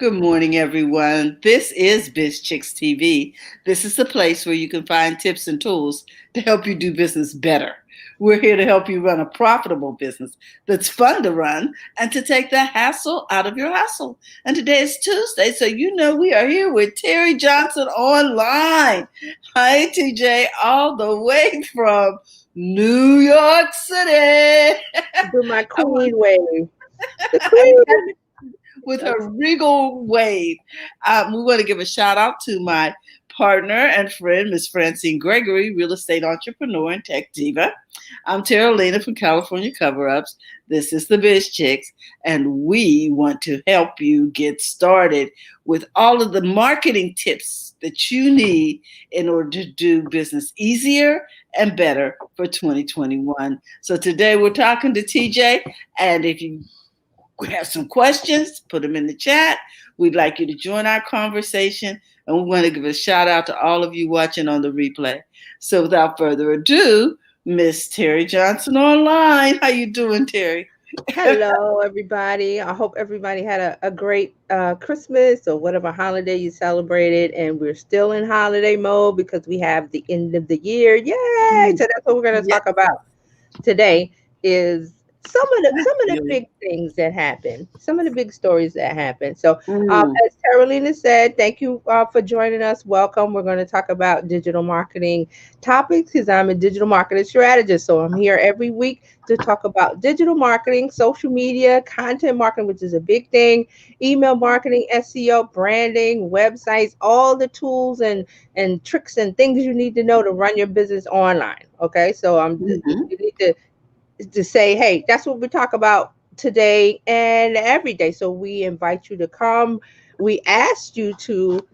Good morning, everyone. This is Biz Chicks TV. This is the place where you can find tips and tools to help you do business better. We're here to help you run a profitable business that's fun to run and to take the hassle out of your hustle. And today is Tuesday, so you know we are here with Terry Johnson online. Hi, TJ, all the way from New York City. Do my I want queen wave. The queen. with her regal wave. We want to give a shout out to my partner and friend, Miss Francine Gregory, real estate entrepreneur and tech diva. I'm Tara Lena from California Cover Ups. This is the Biz Chicks, and we want to help you get started with all of the marketing tips that you need in order to do business easier and better for 2021. So today we're talking to TJ, and if you have some questions, put them in the chat. We'd like you to join our conversation, and we want to give a shout out to all of you watching on the replay. So without further ado, Miss Terry Johnson online. How you doing, Terry? Hello, everybody. I hope everybody had a great Christmas or whatever holiday you celebrated. And we're still in holiday mode because we have the end of the year. Yay! So that's what we're going to Yeah. talk about today is some of the Really. big things that happen, some of the big stories that happen. So, Mm. as Carolina said, thank you for joining us. Welcome. We're going to talk about digital marketing topics because I'm a digital marketing strategist. So I'm here every week to talk about digital marketing, social media, content marketing, which is a big thing, email marketing, SEO, branding, websites, all the tools and tricks and things you need to know to run your business online. Okay, so Mhm. you need to say, hey, that's what we talk about today and every day. So we invite you to come. We asked you to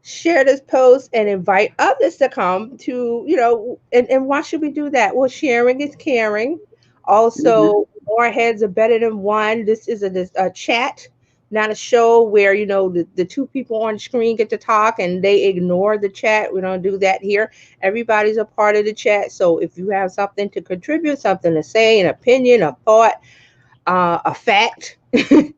share this post and invite others to come to, and why should we do that? Well, sharing is caring. Mhm. Also, more heads are better than one. This is a chat, not a show where, the two people on the screen get to talk and they ignore the chat. We don't do that here. Everybody's a part of the chat. So if you have something to contribute, something to say, an opinion, a thought, a fact,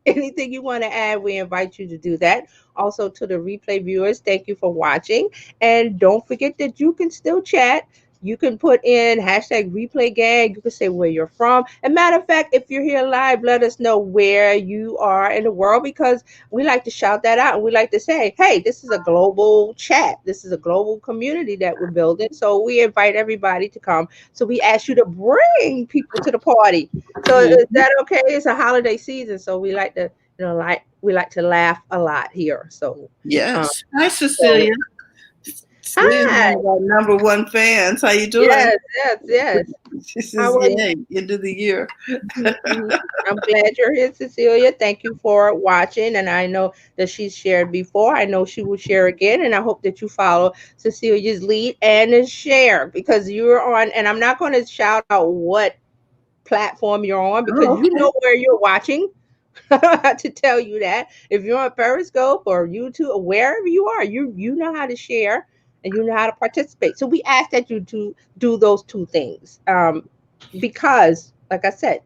anything you want to add, we invite you to do that. Also, to the replay viewers, thank you for watching. And don't forget that you can still chat. You can put in hashtag replay gang. You can say where you're from. And matter of fact, if you're here live, let us know where you are in the world because we like to shout that out. And we like to say, hey, this is a global chat. This is a global community that we're building. So we invite everybody to come. So we ask you to bring people to the party. So is Mhm. that okay? It's a holiday season, so we like to, we like to laugh a lot here. Um, Yes. Hi, so Cecilia. Cecilia's hi, one of our number one fans. How you doing? yes, yes, yes. She says, How are you? "Yay, end of the year." Mhm. I'm glad you're here, Cecilia. Thank you for watching, and I know that she's shared before. I know she will share again, and I hope that you follow Cecilia's lead and share because you're on. And I'm not going to shout out what platform you're on because Oh, you okay. know where you're watching. I don't have to tell you that. If you're on Periscope or YouTube or wherever you are, you know how to share and you know how to participate. So we ask that you to do those two things. Because, like I said,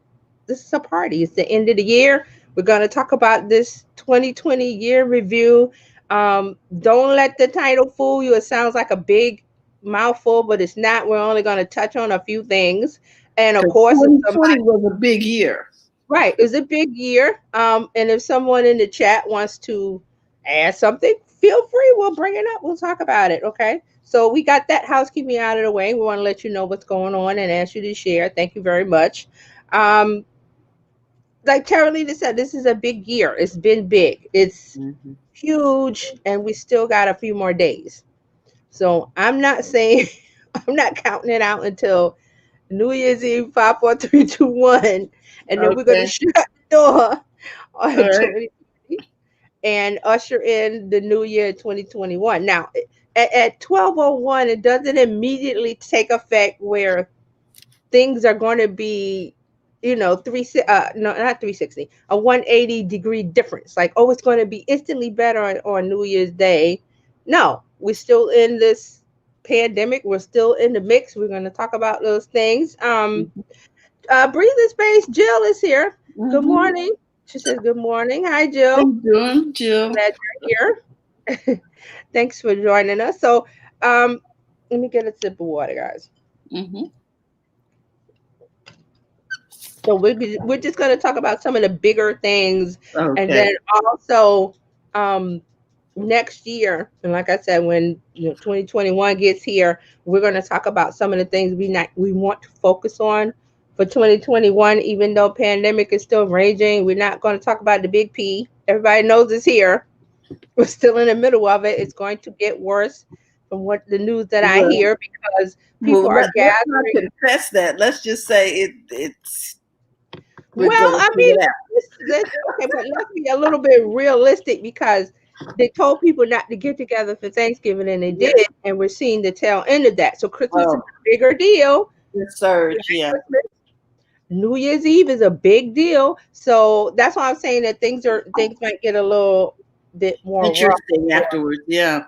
this is a party. It's the end of the year. We're going to talk about this 2020 year review. Don't let the title fool you. It sounds like a big mouthful, but it's not. We're only going to touch on a few things. And of Because course, if 2020 somebody was a big year. right, it's a big year. And if someone in the chat wants to add something, feel free. We'll bring it up. We'll talk about it. Okay. So we got that housekeeping out of the way. We want to let you know what's going on and ask you to share. Thank you very much. Um, like Carolina said, this is a big year. It's been big. It's Mhm. huge, and we still got a few more days. So I'm not saying I'm not counting it out until New Year's Eve, 5, 4, 3, 2, 1, and then we're gonna Okay. shut the door All on right. 2020 and usher in the new year 2021. Now, at 12:01, it doesn't immediately take effect where things are going to be, no, not 360, a 180-degree difference. Like, oh, it's going to be instantly better on New Year's Day. No, we're still in this pandemic. We're still in the mix. We're going to talk about those things. Breathing space. Jill is here. Good Mhm. morning. She says, "Good morning. Hi, Jill. I'm doing, Jill. Glad you're here. Thanks for joining us." So, um, let me get a sip of water, guys. Hmm. So we're just going to talk about some of the bigger things, and Okay. then also um, next year. And like I said, when 2021 gets here, we're going to talk about some of the things we want to focus on for 2021. Even though pandemic is still raging, we're not going to talk about the big P. Everybody knows it's here. We're still in the middle of it. It's going to get worse from what the news that I Well, hear because people well, are let's not gathering. confess that. Let's just say it's we're Well, gonna I figure mean, it out. okay, but let's be a little bit realistic because they told people not to get together for Thanksgiving and they did, Yeah. and we're seeing the tail end of that. So Christmas is Oh, a bigger deal. the surge. Yeah. Christmas, New Year's Eve is a big deal. So that's why I'm saying that things might get a little bit more rough Interesting afterwards. Yeah.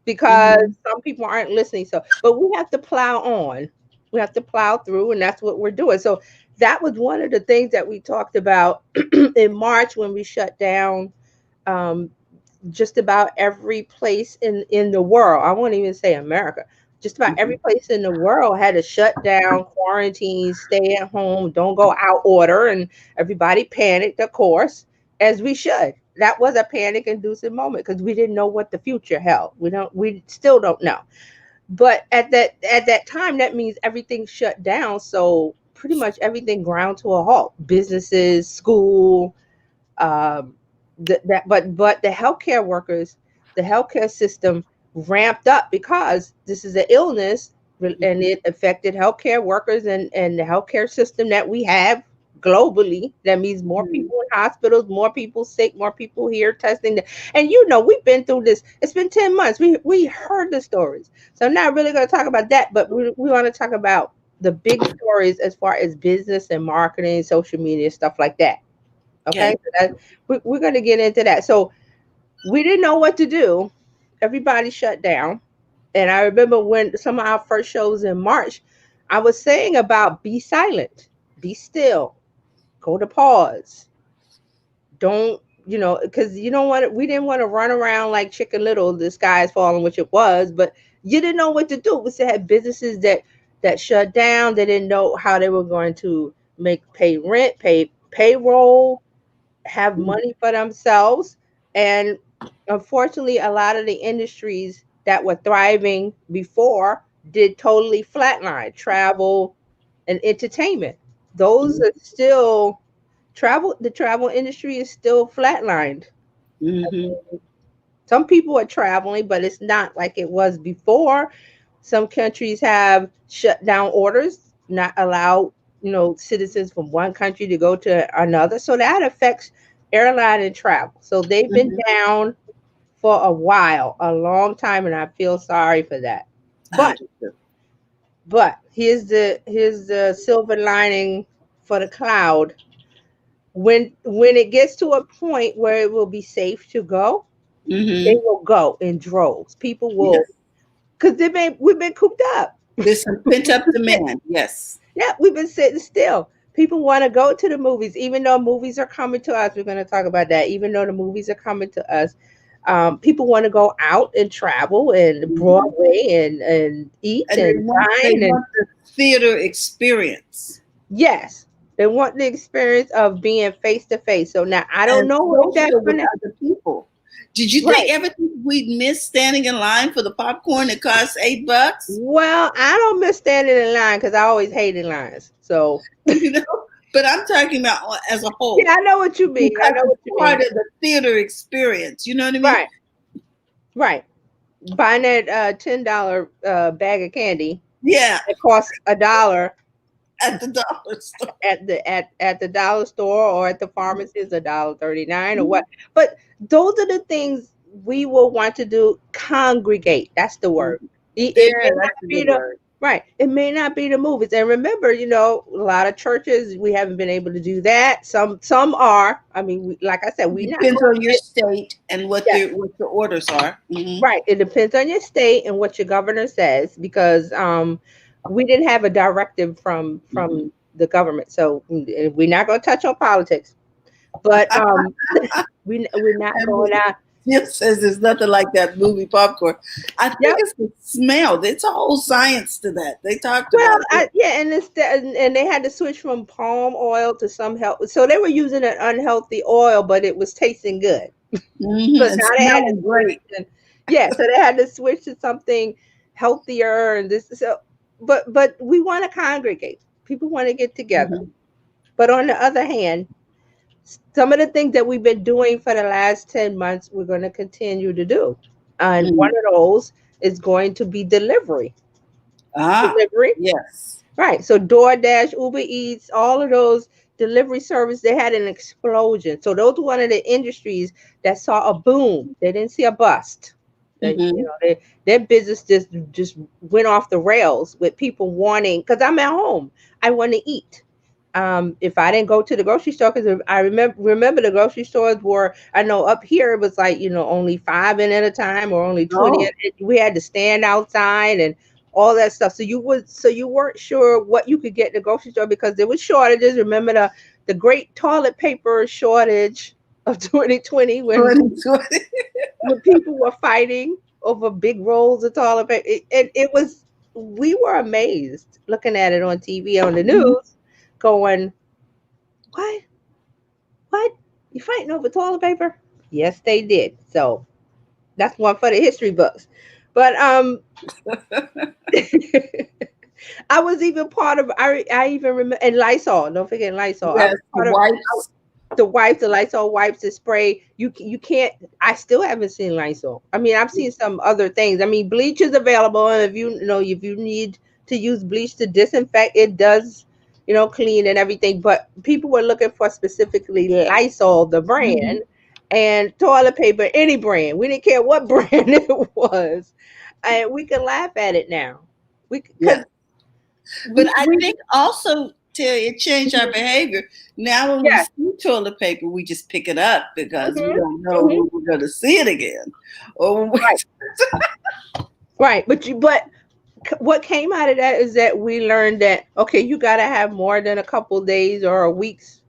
because Hmm. some people aren't listening. So, but we have to plow on. We have to plow through, and that's what we're doing. So that was one of the things that we talked about in March when we shut down um, just about every place in the world. I won't even say America. Just about every Hmm. place in the world had a shut down, quarantine, stay at home, don't go out order, and everybody panicked, of course, as we should. That was a panic inducing moment because we didn't know what the future held. We still don't know. But at that time, that means everything shut down. So pretty much everything ground to a halt. Businesses, school, um, but the healthcare workers, the healthcare system ramped up because this is an illness and it affected healthcare workers and the healthcare system that we have globally. That means more Hmm. people in hospitals, more people sick, more people here testing. And we've been through this. It's been 10 months. We heard the stories. So I'm not really going to talk about that, but we want to talk about the big stories as far as business and marketing, social media, stuff like that. Okay, Okay. so we're going to get into that. So we didn't know what to do. Everybody shut down. And I remember when some of our first shows in March, I was saying about be silent, be still, go to pause. Don't, because you don't want to, we didn't want to run around like Chicken Little, the sky is falling, which it was, but you didn't know what to do. We still had businesses that shut down. They didn't know how they were going to pay rent, pay payroll, have money for themselves. And unfortunately, a lot of the industries that were thriving before did totally flatline travel and entertainment. Those are still the travel industry is still flatlined. Mm-hmm. Some people are traveling, but it's not like it was before. Some countries have shut down orders, not allow citizens from one country to go to another. So that affects airline and travel. So they've been Hmm. down for a while, a long time, and I feel sorry for that. I But do too. here's the silver lining for the cloud. When it gets to a point where it will be safe to go, they Hmm. will go in droves. People will, Yes. because we've been cooped up. There's some pent up demand. Yes. Yeah, we've been sitting still. People want to go to the movies, even though movies are coming to us. We're going to talk about that. Even though the movies are coming to us, people want to go out and travel and Hmm. Broadway and eat And and they dine. And want the theater experience. yes, they want the experience of being face to face. So now I don't And know if that's social with going to, other people. Did you think right. ever think we'd miss standing in line for the popcorn that costs $8? Well, I don't miss standing in line because I always hated lines. So You know, but I'm talking about as a yeah, whole I know what you mean. I because know it's what you part mean. of the theater experience. You know what I mean? Right, right. Buying that $10 bag of candy Yeah, that costs $1 at the dollar store. at the dollar store or at the pharmacy is $1.39 or what. Mhm. But those are the things we will want to do. Congregate. That's the word. It There, may that's not a be good the word. right. It may not be the movies. And remember, a lot of churches we haven't been able to do that. Some are. I mean, like I said, we not Depends going on to your get. state and Yeah, what the orders are. Hmm. right. It depends on your state and what your governor says because we didn't have a directive from Hmm. the government. So we're not going to touch on politics. But we're not And going out. Jim says there's nothing like that movie popcorn. I think Yep. it's the smell. It's a whole science to that. They talked Well, about it. yeah, and and they had to switch from palm oil to some help. So they were using an unhealthy oil, but it was tasting good. So And now they had to smelling switch. great. And, yeah, so they had to switch to something healthier and this. So, but we want to congregate. People want to get together. Mhm. But on the other hand, some of the things that we've been doing for the last 10 months, we're going to continue to do. And one Mhm. of those is going to be delivery. Ah, Delivery. yes. Right. So DoorDash, Uber Eats, all of those delivery service, they had an explosion. So those were one of the industries that saw a boom. They didn't see a bust. Hmm. Their business just went off the rails with people wanting, because I'm at home. I want to eat. If I didn't go to the grocery store, because I remember the grocery stores were, I know up here it was like, only five in at a time or only 20. Oh, We had to stand outside and all that stuff. So you weren't sure what you could get in the grocery store because there was shortages. Remember the great toilet paper shortage of 2020 2020. when people were fighting over big rolls of toilet paper. It was, we were amazed looking at it on TV, on the news, going, what? What? You fighting over toilet paper? Yes, they did. So that's one for the history books. But I was even part of. I even remember, and Lysol. Don't forget Lysol. I Yes, was the part of wipes. the wipes, the Lysol wipes, the spray. You can't. I still haven't seen Lysol. I mean, I've seen some other things. I mean, bleach is available, and if you need to use bleach to disinfect, it does, clean and everything. But people were looking for specifically Lysol, the Mhm. brand, and toilet paper, any brand. We didn't care what brand it was, and we can laugh at it now. We because Yes. But I we think also, Terry, it changed our behavior. Now, when we yeah. see toilet paper, we just pick it up because we Hmm. don't know Hmm. when we're going to see it again. Or when we, Right, right. What came out of that is that we learned that, okay, you got to have more than a couple days or a week's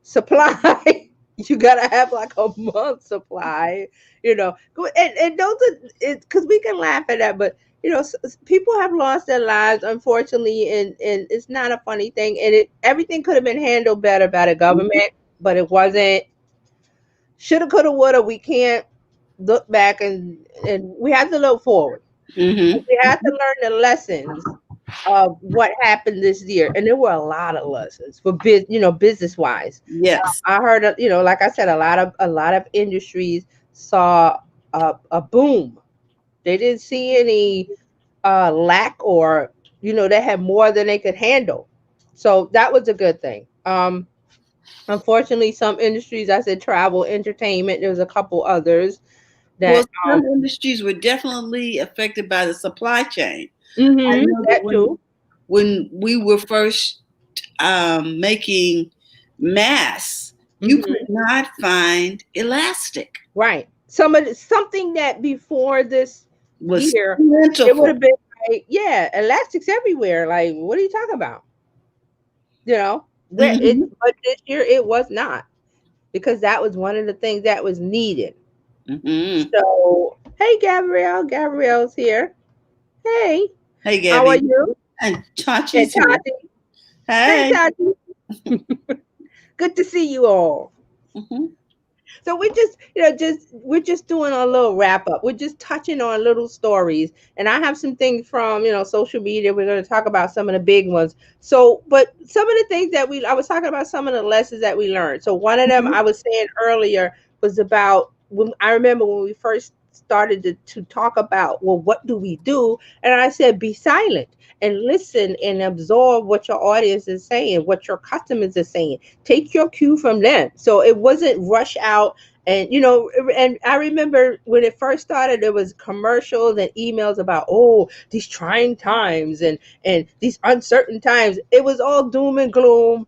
supply. You got to have like a month supply. And those are, because we can laugh at that, but people have lost their lives, unfortunately, and it's not a funny thing. And everything could have been handled better by the government, but it wasn't. Shoulda, coulda, woulda. We can't look back, and we have to look forward. hmm. We have to learn the lessons of what happened this year, and there were a lot of lessons for business wise. Yes. I heard, like I said, a lot of industries saw a boom. They didn't see any lack, or they had more than they could handle. So that was a good thing. Unfortunately, some industries, I said travel, entertainment. There's a couple others Well, that some industries were definitely affected by the supply chain. I hmm know that that too. when we were first making masks, you could Hmm. not find elastic. Right. Something that before this Was year, it would plentiful. have been like, yeah, elastics everywhere. Like, what are you talking about? Hmm. But this year it was not, because that was one of the things that was needed. Hmm. So, hey, Gabrielle. Gabrielle's here. Hey, Hey, how are Gabby. you? And And Chachi's here. Taji. Hey, Hey. Taji. Good to see you all. Hmm. So we're just doing a little wrap up. We're just touching on little stories, and I have some things from social media. We're going to talk about some of the big ones. So, but some of the things that I was talking about, some of the lessons that we learned. So one of them I was saying earlier was about, when I remember when we first started to talk about, well, what do we do? And I said, be silent and listen and absorb what your audience is saying, what your customers are saying. Take your cue from them. So it wasn't rush out. And I remember when it first started, there was commercials and emails about, oh, these trying times and these uncertain times. It was all doom and gloom.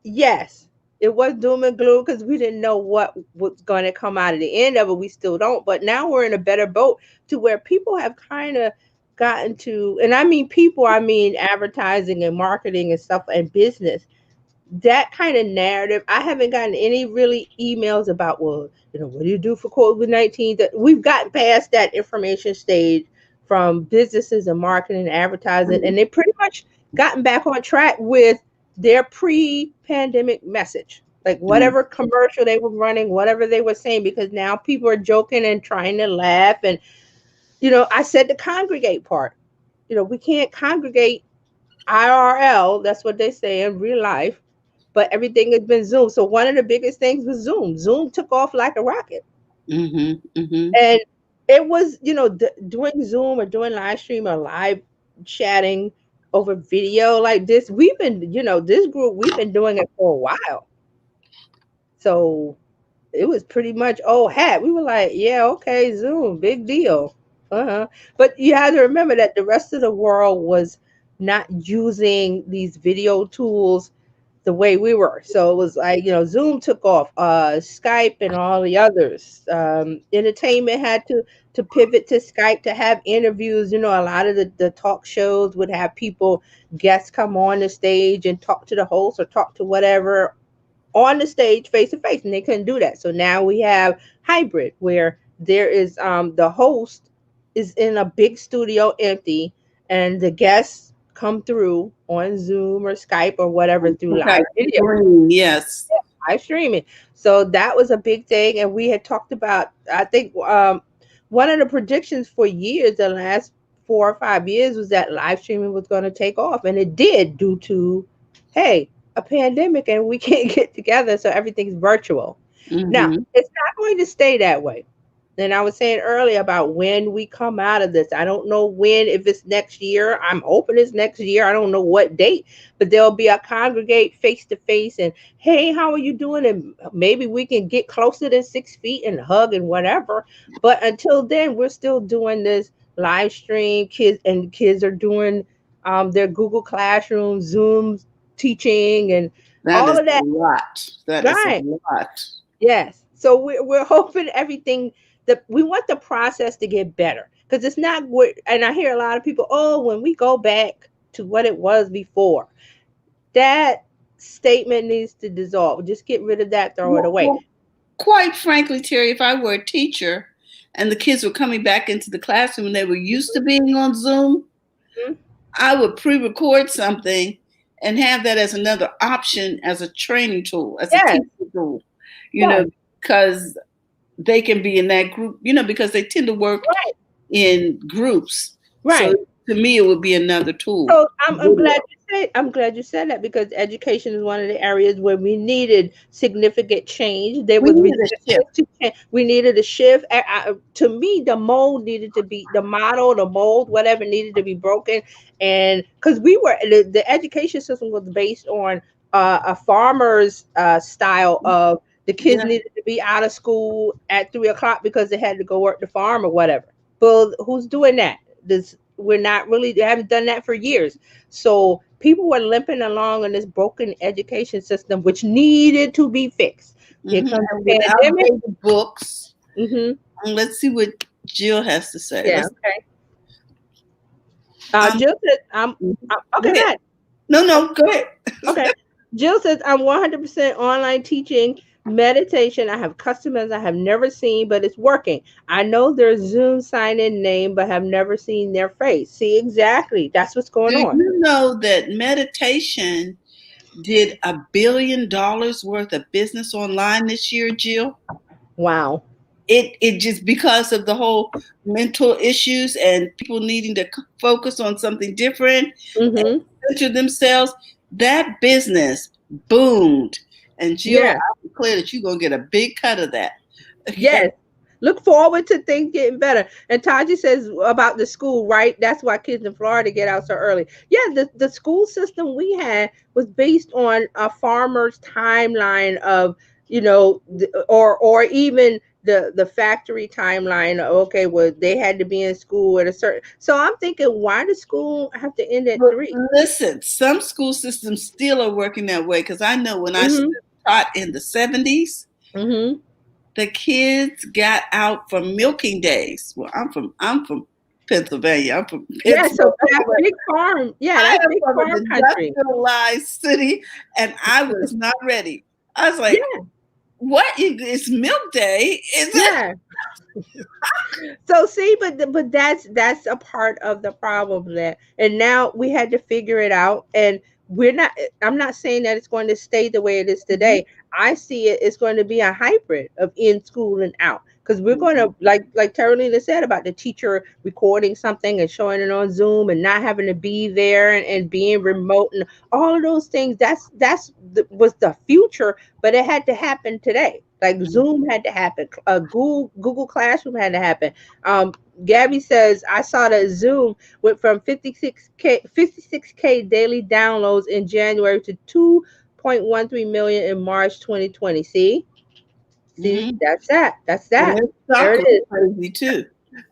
Yes, it was doom and gloom because we didn't know what was going to come out of the end of it. We still don't. But now we're in a better boat to where people have kind of gotten to, and I mean people, I mean advertising and marketing and stuff and business. that kind of narrative, I haven't gotten any really emails about, well, what do you do for COVID-19? That we've gotten past that information stage from businesses and marketing and advertising, and they pretty much gotten back on track with their pre-pandemic message. Like Mm, whatever commercial they were running, whatever they were saying, because now people are joking and trying to laugh. And, I said the congregate part. We can't congregate IRL, that's what they say in real life, but everything has been Zoom. So one of the biggest things was Zoom. Zoom took off like a rocket. mhm, mhm, And it was, doing Zoom or doing live stream or live chatting over video like this. We've been, this group, we've been doing it for a while. So it was pretty much old hat. We were like, yeah, okay, Zoom, big deal. Uh-huh. But you have to remember that the rest of the world was not using these video tools the way we were. So it was like, Zoom took off, Skype and all the others. Entertainment had to pivot to Skype to have interviews. A lot of the talk shows would have people, guests come on the stage and talk to the host or talk to whatever on the stage face to face, and they couldn't do that. So now we have hybrid where there is the host is in a big studio empty, and the guests come through on Zoom or Skype or whatever through okay, live video, green, yes. live streaming. So that was a big thing, and we had talked about. I think one of the predictions for years, the last 4 or 5 years, was that live streaming was going to take off, and it did due to, hey, a pandemic, and we can't get together, so everything's virtual. Now Mhm, it's not going to stay that way. And I was saying earlier about when we come out of this. I don't know when, if it's next year. I'm hoping it's next year. I don't know what date, but there'll be a congregate face to face and, hey, how are you doing? And maybe we can get closer than 6 feet and hug and whatever. But until then, we're still doing this live stream. Kids are doing their Google Classroom, Zoom teaching, and that all is of a that. lot. That is a Right. lot. Yes. So we're hoping everything that we want the process to get better, because it's not what, and I hear a lot of people, oh, when we go back to what it was before, that statement needs to dissolve. Just get rid of that, throw it Well, away. well, quite frankly, Terry, if I were a teacher and the kids were coming back into the classroom and they were used to being on Zoom, Mhm. I would pre-record something and have that as another option, as a training tool, as a Yes, teaching tool, you know, yes, because they can be in that group, because they tend to work right, in groups. So right. to me, it would be another tool. So I'm Video. glad you said that, because education is one of the areas where we needed significant change. There We was needed a shift. resistance to change. We needed a shift. To me, the mold needed to be, the model, the mold, whatever, needed to be broken. And because the education system was based on a farmer's style of, the kids Yeah. needed to be out of school at 3 o'clock because they had to go work the farm or whatever. Well, who's doing that? This We're not really, they haven't done that for years. So people were limping along in this broken education system, which needed to be fixed. Here comes And the with pandemic. outdated books. Hmm. And let's see what Jill has to say. Yeah. Let's. Okay. Um. Jill said, Go okay, ahead. Matt. No, no. Go ahead. Okay. Jill says, I'm 100% online teaching meditation. I have customers I have never seen, but it's working. I know their Zoom sign in name, but have never seen their face. See, exactly. That's what's going Do on. you know that meditation did $1 billion worth of business online this year, Jill? Wow. It just because of the whole mental issues and people needing to focus on something different and Mm-hmm. center themselves. That business boomed, and Jill, Yeah. I declare that you're gonna get a big cut of that. Okay. Yes. Look forward to things getting better. And Taji says about the school, right? That's why kids in Florida get out so early. Yeah, the school system we had was based on a farmer's timeline of, or even the factory timeline. Okay, well, they had to be in school at a certain. So I'm thinking, why does school have to end at But 3? listen, some school systems still are working that way because I know when I Mm-hmm. taught in the 70s, Mm-hmm. the kids got out for milking days. Well, I'm from Pennsylvania. I'm from Yeah, so Pennsylvania. that's big farm. Yeah, I that's am big from an farm country. industrialized city, and I was not ready. I was like, Yeah, "What? It's milk day? Is it?" yeah. So see, but that's a part of the problem there. And now we had to figure it out. And we're not. I'm not saying that it's going to stay the way it is Mhm, today. I see it. It's going to be a hybrid of in school and out. Because we're going mhm, to like Carolina said about the teacher recording something and showing it on Zoom and not having to be there and being remote and all of those things. Was the future, but it had to happen today. Like mhm. Zoom had to happen. Google Classroom had to happen. um, Gabby says, I saw that Zoom went from 56K daily downloads in January to 2.13 million in March 2020. See, Mhm. that's that. That's And that. their There stock it was is. crazy too.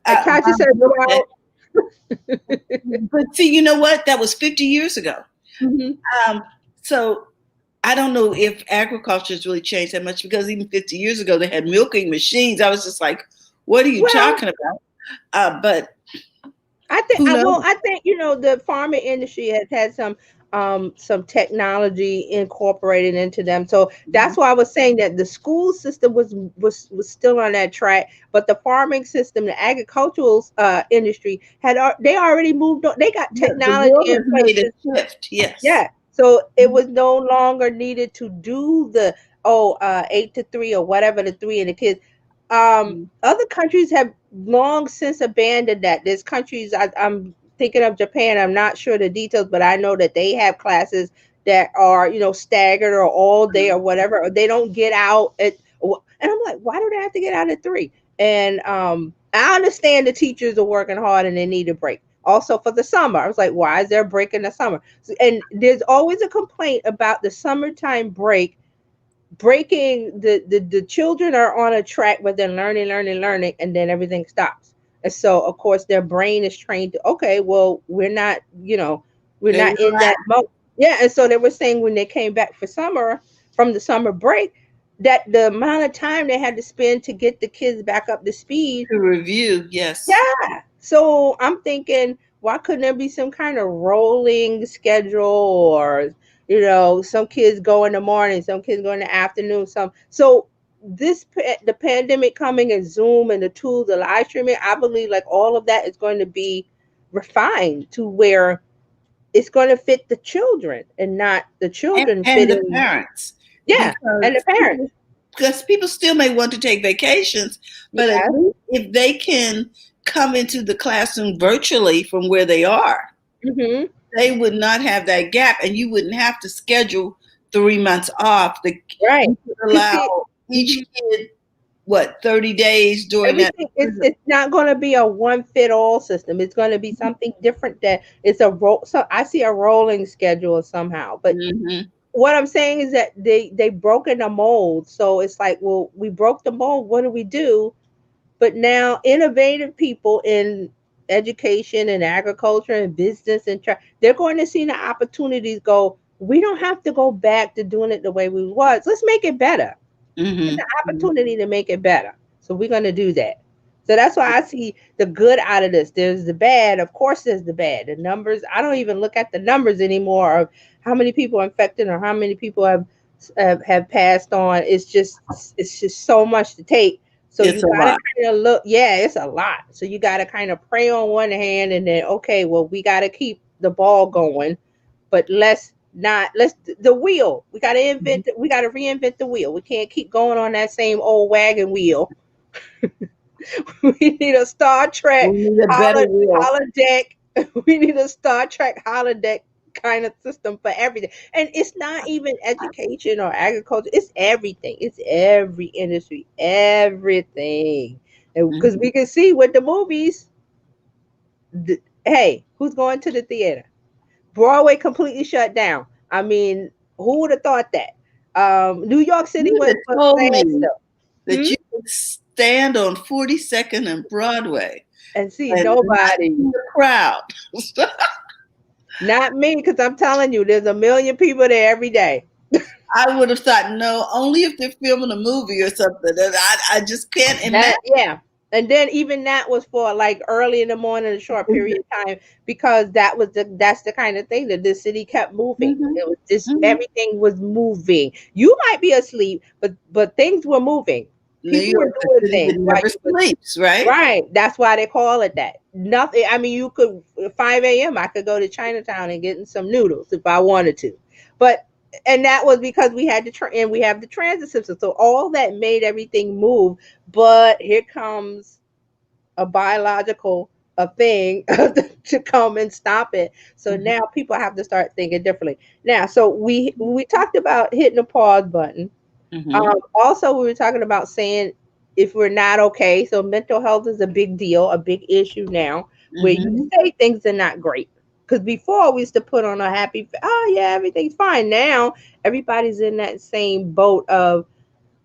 And Taji My says, milk well, But see, you know what? That was 50 years ago. mhm. Um, so I don't know if agriculture has really changed that much because even 50 years ago they had milking machines. I was just like, what are you Well, talking about? But I think who knows? I think the farming industry has had some technology incorporated into them. So Mhm. that's why I was saying that the school system was still on that track, but the farming system, the agricultural industry they already moved on. They got Yeah, the technology world in has made a places. shift. Yes. Yeah. So it Mhm. was no longer needed to do the 8 to 3 or whatever the three and the kids. Other countries have long since abandoned that. There's countries I'm thinking of Japan. I'm not sure the details, but I know that they have classes that are staggered or all day or whatever. Or they don't get out and I'm like, why do they have to get out at 3? And I understand the teachers are working hard and they need a break. Also for the summer, I was like, why is there a break in the summer? And there's always a complaint about the summertime break breaking the children are on a track where they're learning, and then everything stops. And so of course their brain is trained to, okay, well, we're They not in that relax. mode. Yeah, and so they were saying when they came back for summer from the summer break that the amount of time they had to spend to get the kids back up to speed. To review. Yes. Yeah. So I'm thinking, why couldn't there be some kind of rolling schedule, or some kids go in the morning, some kids go in the afternoon, some so the pandemic coming and Zoom and the tools, the live streaming, I believe like all of that is going to be refined to where it's going to fit the children and not the children And the fitting. parents, Yeah, and the because parents. people still may want to take vacations, but at Yeah. least if they can come into the classroom virtually from where they are, Hmm. they would not have that gap, and you wouldn't have to schedule 3 months off. Right. You could Because see. allow each Mhm. kid 30 days during that. Everything, it's not going to be a one fit all system. It's going to be something different. That it's a roll. So I see a rolling schedule somehow. But Hmm. what I'm saying is that they broken the mold. So it's like, well, we broke the mold. What do we do? But now innovative people in education and agriculture and business they're going to see the opportunities. Go. We don't have to go back to doing it the way we was. Let's make it better. It's Hmm. an opportunity to make it better. So we're going to do that. So that's why I see the good out of this. There's the bad. Of course, there's the bad. The numbers, I don't even look at the numbers anymore of how many people are infected or how many people have passed on. It's just so much to take. So It's you a got to lot. kind of look, yeah, it's a lot. So you got to kind of pray on one hand and then, okay, well, we got to keep the ball going, but let's the wheel. We got to reinvent the wheel. We can't keep going on that same old wagon wheel. We need a Star Trek We need a better will. holodeck. We need a Star Trek holodeck kind of system for everything. And it's not even education or agriculture. It's everything. It's every industry, everything. Because Mhm. we can see with the movies, hey, who's going to the theater? Broadway completely shut down. I mean, who would have thought that? New York City You went had for told me standstill. that Hmm? you could stand on 42nd and Broadway And see, and not nobody, see the crowd. not me, because I'm telling you, there's a million people there every day. I would have thought, no, only if they're filming a movie or something. And I just can't That, imagine. yeah. And then even that was for like early in the morning, a short period of time, because that's the kind of thing that the city kept moving. Mm-hmm. It was just Mm-hmm. everything was moving. You might be asleep, but things were moving. New People were York, the doing city things that while never you was sleeps, right? right. That's why they call it that. Nothing. I mean, you could 5 a.m. I could go to Chinatown and get in some noodles if I wanted to, but and that was because we had the and we have the transit system, so all that made everything move. But here comes a biological a thing to come and stop it. So Mm-hmm. now people have to start thinking differently. Now, so we talked about hitting the pause button. Mm-hmm. Also, we were talking about saying if we're not okay. So mental health is a big deal, a big issue now, where you Mm-hmm. say things are not great. Because before we used to put on a happy, oh yeah, everything's fine. Now everybody's in that same boat of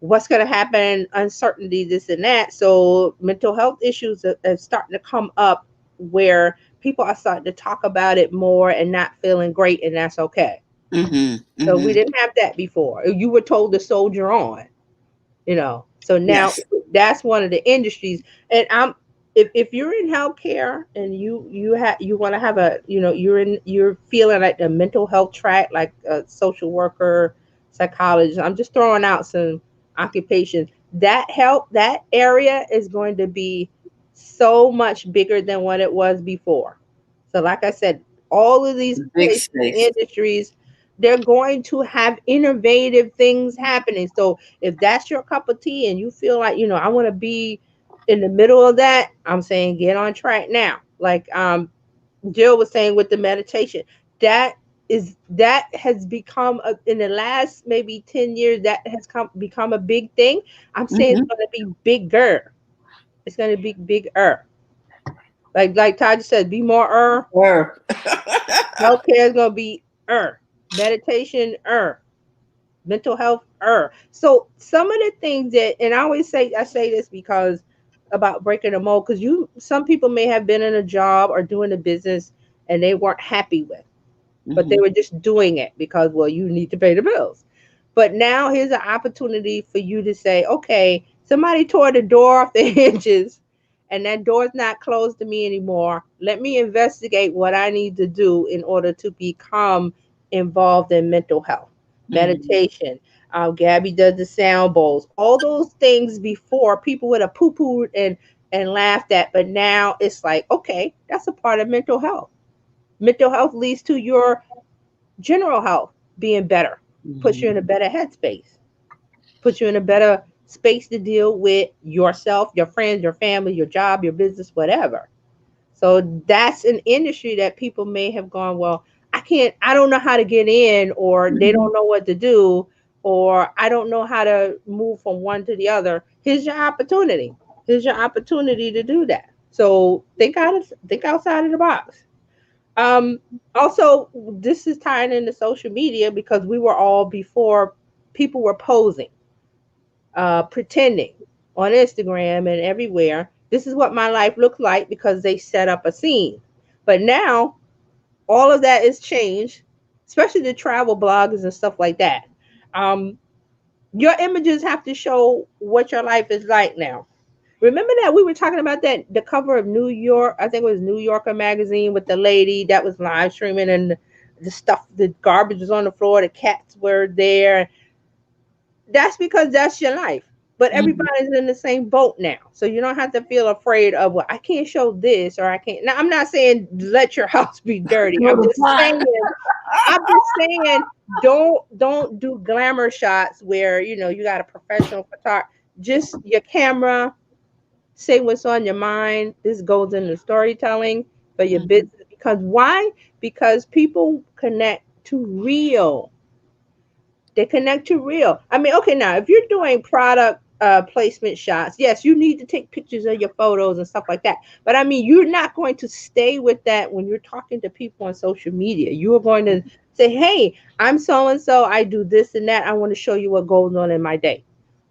what's going to happen, uncertainty, this and that. So mental health issues are starting to come up where people are starting to talk about it more and not feeling great, and that's okay. Mm-hmm. So we Mm-hmm. didn't have that before. You were told to soldier on, so now Yes. that's one of the industries. And I'm if you're in healthcare and you want to have a you're feeling like the mental health track, like a social worker, psychologist, I'm just throwing out some occupations that area is going to be so much bigger than what it was before. So like I said, all of these Big places, space. industries, they're going to have innovative things happening. So if that's your cup of tea and you feel like, I want to be in the middle of that, I'm saying get on track now. Like Jill was saying with the meditation, that has become in the last maybe 10 years, that has become a big thing. I'm saying it's Mm-hmm. going to be bigger. It's going to be bigger. Like Taji said, be more Or healthcare is going to be meditation mental health so some of the things that, and I say this because about breaking the mold, because some people may have been in a job or doing a business and they weren't happy with, but they mm-hmm. were just doing it because, well, you need to pay the bills. But now here's an opportunity for you to say, okay, somebody tore the door off the hinges and that door's not closed to me anymore. Let me investigate what I need to do in order to become involved in mental health, Mm-hmm. meditation. Gabby does the sound bowls, all those things before people would have poo pooed and laughed at, but now it's like, okay, that's a part of mental health. Mental health leads to your general health being better, puts you in a Mm-hmm. better headspace, puts you in a better space to deal with yourself, your friends, your family, your job, your business, whatever. So that's an industry that people may have gone, well, I don't know how to get in, or they Mm-hmm. don't know what to do, or I don't know how to move from one to the other. Here's your opportunity. Here's your opportunity to do that. So think outside of the box. Um, Also, this is tying into social media because we were all before people were posing, pretending on Instagram and everywhere. This is what my life looks like because they set up a scene. But now all of that is changed, especially the travel bloggers and stuff like that. Um, your images have to show what your life is like now. Remember that we were talking about that the cover of New York, I think it was New Yorker magazine, with the lady that was live streaming, and the stuff, the garbage was on the floor, the cats were there. That's because that's your life. But Mm-hmm. everybody's in the same boat now. So you don't have to feel afraid of, well, I can't show this, or I can't. Now I'm not saying let your house be dirty. Go to fun. I'm just saying don't do glamour shots where you got a professional photographer. Just your camera, say what's on your mind. This goes into storytelling for your Mm-hmm. business. Because why? Because people connect to real. They connect to real. I mean, okay, now if you're doing product placement shots, yes, you need to take pictures of your photos and stuff like that. But I mean, you're not going to stay with that when you're talking to people on social media. You are going to say, "Hey, I'm so and so. I do this and that. I want to show you what goes on in my day."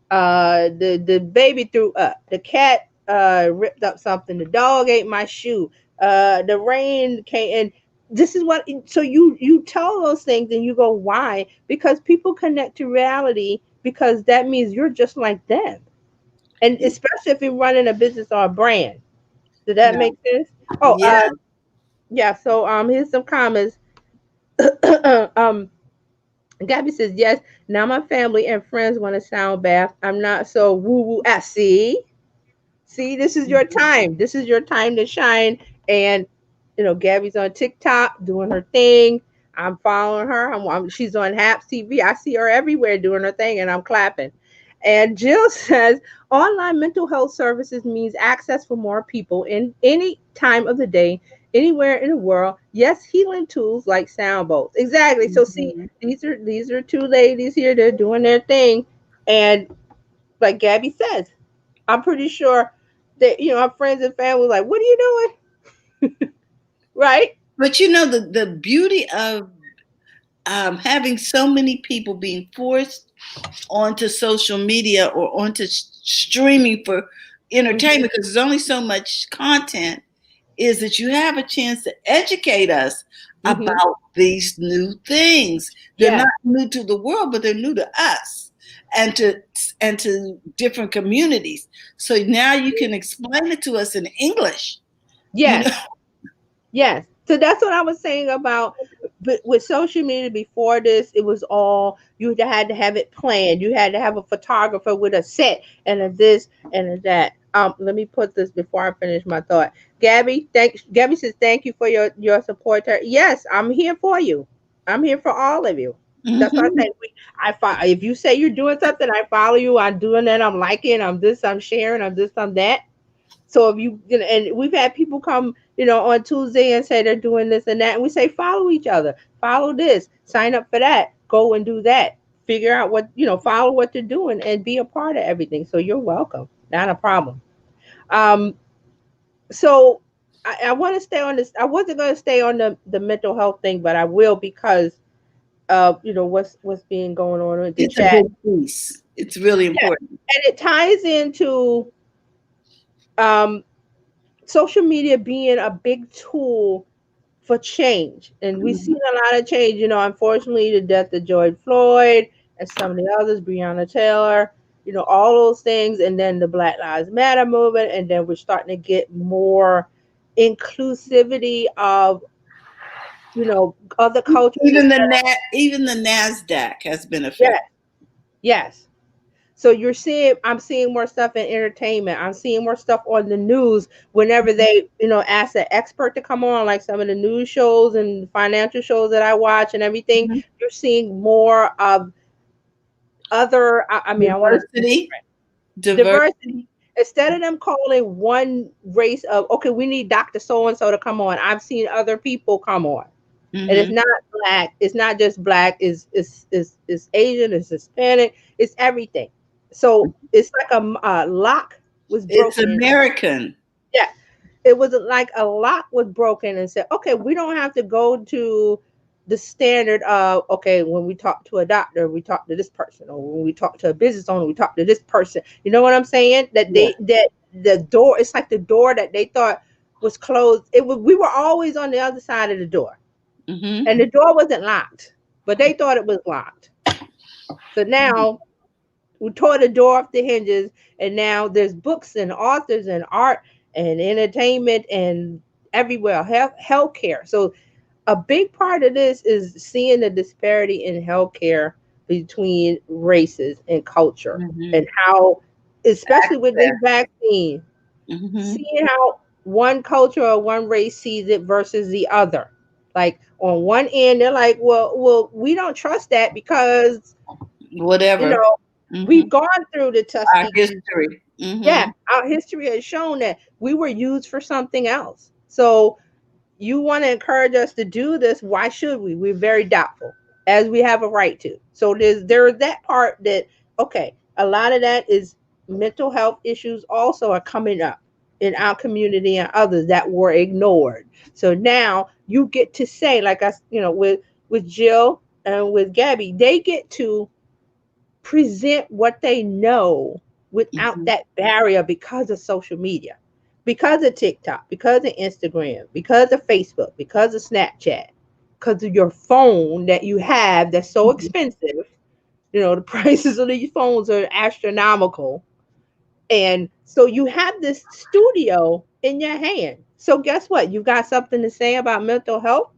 The baby threw up, the cat ripped up something, the dog ate my shoe, the rain came, and this is what. So you tell those things and you go, why? Because people connect to reality, because that means you're just like them. and especially if you're running a business or a brand. Does that No. make sense? Oh, Yeah. yeah. So here's some comments. um, Gabby says yes. Now my family and friends want a sound bath. I'm not so woo woo. See, this is your time. This is your time to shine. And Gabby's on TikTok doing her thing. I'm following her. She's on Haps TV. I see her everywhere doing her thing, and I'm clapping. And Jill says online mental health services means access for more people in any time of the day, anywhere in the world. Yes, healing tools like sound bowls. Exactly. So see, Mhm. these are two ladies here. They're doing their thing, and like Gabby says, I'm pretty sure that our friends and family like, what are you doing? Right? But the beauty of having so many people being forced onto social media or onto streaming for Hmm. entertainment, because there's only so much content, is that you have a chance to educate us Hmm. about these new things. They're Yeah. not new to the world, but they're new to us and to different communities. So now you can explain it to us in English. You know. Yes. Yes. So that's what I was saying about, but with social media before this, it was all you had to have it planned. You had to have a photographer with a set and a this and a that. Let me put this before I finish my thought. Gabby says thank you for your support. Yes, I'm here for you. I'm here for all of you. That's what I Mhm. say. If you say you're doing something, I follow you. I'm doing that. I'm liking. I'm this. I'm sharing. I'm this. I'm that. So if and we've had people come, on Tuesday and say they're doing this and that, and we say follow each other, follow this, sign up for that, go and do that, figure out what follow what they're doing, and be a part of everything. So you're welcome, not a problem. Um, so I want to stay on this. I wasn't going to stay on the mental health thing, but I will because of what's being going on with the It's a chat. big piece. It's really Yeah, important. and it ties into um, social media being a big tool for change. And we've Mhm. seen a lot of change. Unfortunately, the death of George Floyd and some of the others, Breonna Taylor, all those things. And then the Black Lives Matter movement. And then we're starting to get more inclusivity of, other cultures. Even the Nasdaq has been affected. Yes, yes. So I'm seeing more stuff in entertainment. I'm seeing more stuff on the news whenever they, ask an expert to come on, like some of the news shows and financial shows that I watch and everything. Mhm. You're seeing more of other, I mean, I want to say Diversity, diversity. diversity. Instead of them calling one race of, okay, we need Dr. So and so to come on, I've seen other people come on. And it's Hmm. not black. It's not just black. It's Asian. It's Hispanic. It's everything. So it's like a lock was It's broken. American. Yeah, it was like a lock was broken and said, okay, we don't have to go to the standard of okay, when we talk to a doctor, we talk to this person, or when we talk to a business owner, we talk to this person. You know what I'm saying? Yeah. That the door. It's like the door that they thought was closed. We were always on the other side of the door Hmm. and the door wasn't locked, but they thought it was locked. So now we tore the door off the hinges, and now there's books and authors and art and entertainment and everywhere, healthcare. So a big part of this is seeing the disparity in healthcare between races and culture, Hmm. and how, especially with this Access. vaccine, Hmm. seeing how one culture or one race sees it versus the other. Like on one end, they're like, well, we don't trust that because you Whatever. know Hmm. we've gone through the Our Tuskegee. history. Yeah, Hmm. our history has shown that we were used for something else. So you want to encourage us to do this? Why should we? We're very doubtful, as we have a right to. So there's that part that okay, a lot of that is mental health issues also are coming up in our community and others that were ignored. So now you get to say, like us, with Jill and with Gabby, they get to present what they know without Hmm. that barrier because of social media, because of TikTok, because of Instagram, because of Facebook, because of Snapchat, because of your phone that you have that's so expensive. The prices of these phones are astronomical. And so you have this studio in your hand. So guess what? You've got something to say about mental health.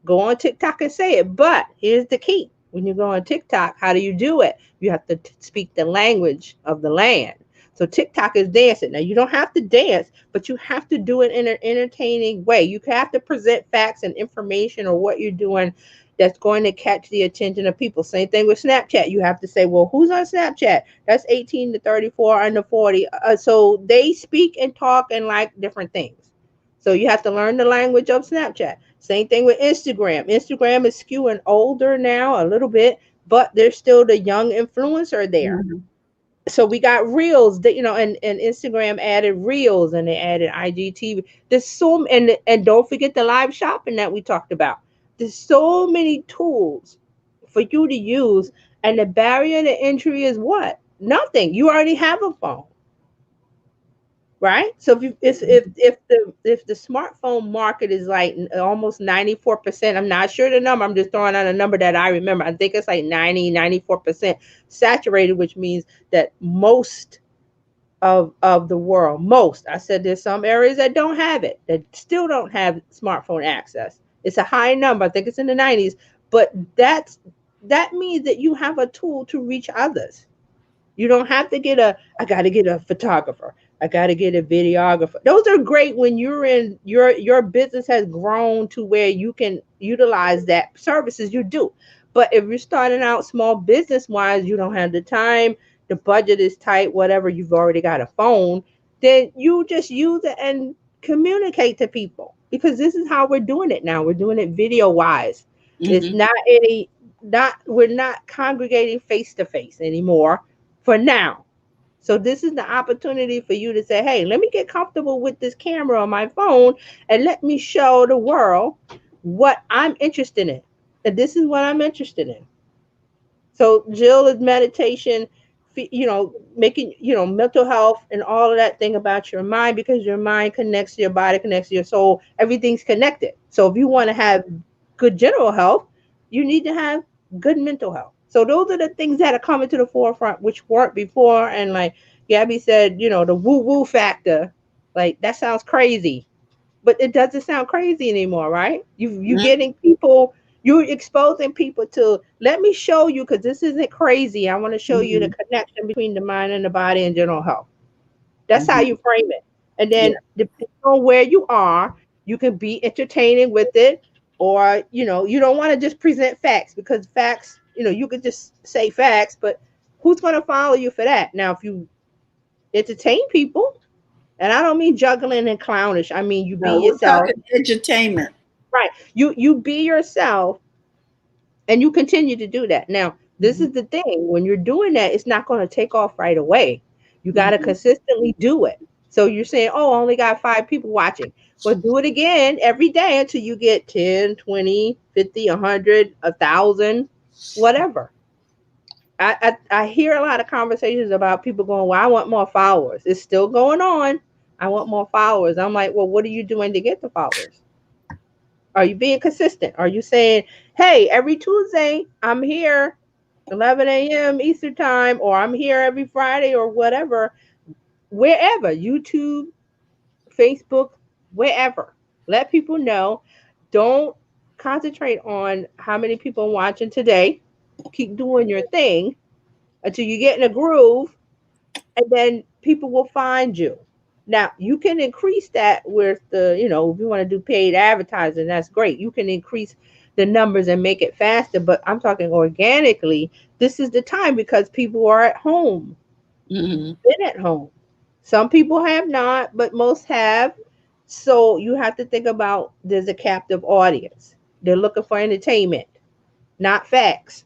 Go on TikTok and say it. But here's the key: when you go on TikTok, how do you do it? You have to speak the language of the land. So TikTok is dancing. Now you don't have to dance, but you have to do it in an entertaining way. You have to present facts and information or what you're doing that's going to catch the attention of people. Same thing with Snapchat. You have to say, well, who's on Snapchat? That's 18 to 34 under 40. So they speak and talk and like different things. So you have to learn the language of Snapchat. Same thing with Instagram. Instagram is skewing older now a little bit, but there's still the young influencer there. Mhm. So we got reels that and Instagram added reels and they added IGTV. There's so and don't forget the live shopping that we talked about. There's so many tools for you to use, and the barrier to entry is what? Nothing. You already have a phone, right? So if the smartphone market is like almost 94%, I'm not sure the number, I'm just throwing out a number that I remember. I think it's like 94% saturated, which means that most of the world, most, I said there's some areas that don't have it, that still don't have smartphone access. It's a high number. I think it's in the 90s, but that means that you have a tool to reach others. You don't have to I got to get a photographer. I got to get a videographer. Those are great when you're in your business has grown to where you can utilize that services you do. But if you're starting out small business wise, you don't have the time, the budget is tight, whatever, you've already got a phone, then you just use it and communicate to people, because this is how we're doing it now. We're doing it video wise. It's Mhm. not any not we're not congregating face to face anymore for now. So this is the opportunity for you to say, hey, let me get comfortable with this camera on my phone and let me show the world what I'm interested in. And this is what I'm interested in. So Jill is meditation, making, mental health and all of that thing about your mind, because your mind connects to your body, connects to your soul. Everything's connected. So if you want to have good general health, you need to have good mental health. So those are the things that are coming to the forefront, which weren't before. And like Gabby said, the woo woo factor, like that sounds crazy, but it doesn't sound crazy anymore, right? You Mhm. getting people, you're exposing people to, let me show you, because this isn't crazy. I want to show you the Mhm. connection between the mind and the body and general health. That's how Mhm. you frame it. And Yeah. then depending on where you are, you can be entertaining with it, or you don't want to just present facts, because facts, you could just say facts, but who's going to follow you for that? Now, if you entertain people, and I don't mean juggling and clownish, I mean you be No, we're yourself. talking entertainment. Right. You be yourself, and you continue to do that. Now, this Mhm. is the thing. When you're doing that, it's not going to take off right away. You got to Mhm. consistently do it. So you're saying, "Oh, I only got 5 people watching." Well, do it again every day until you get 10, 20, 50, 100, 1,000, whatever. I hear a lot of conversations about people going, "Well, I want more followers." It's still going on. I want more followers. I'm like, "Well, what are you doing to get the followers? Are you being consistent? Are you saying, hey, every Tuesday I'm here, 11 a.m. Eastern time, or I'm here every Friday or whatever, wherever, YouTube, Facebook, wherever. Let people know. Don't concentrate on how many people are watching today. Keep doing your thing until you get in a groove, and then people will find you. Now, you can increase that with if you want to do paid advertising, that's great. You can increase the numbers and make it faster, but I'm talking organically. This is the time because people are at home, Mhm. been at home. Some people have not, but most have. So you have to think about, there's a captive audience. They're looking for entertainment, not facts.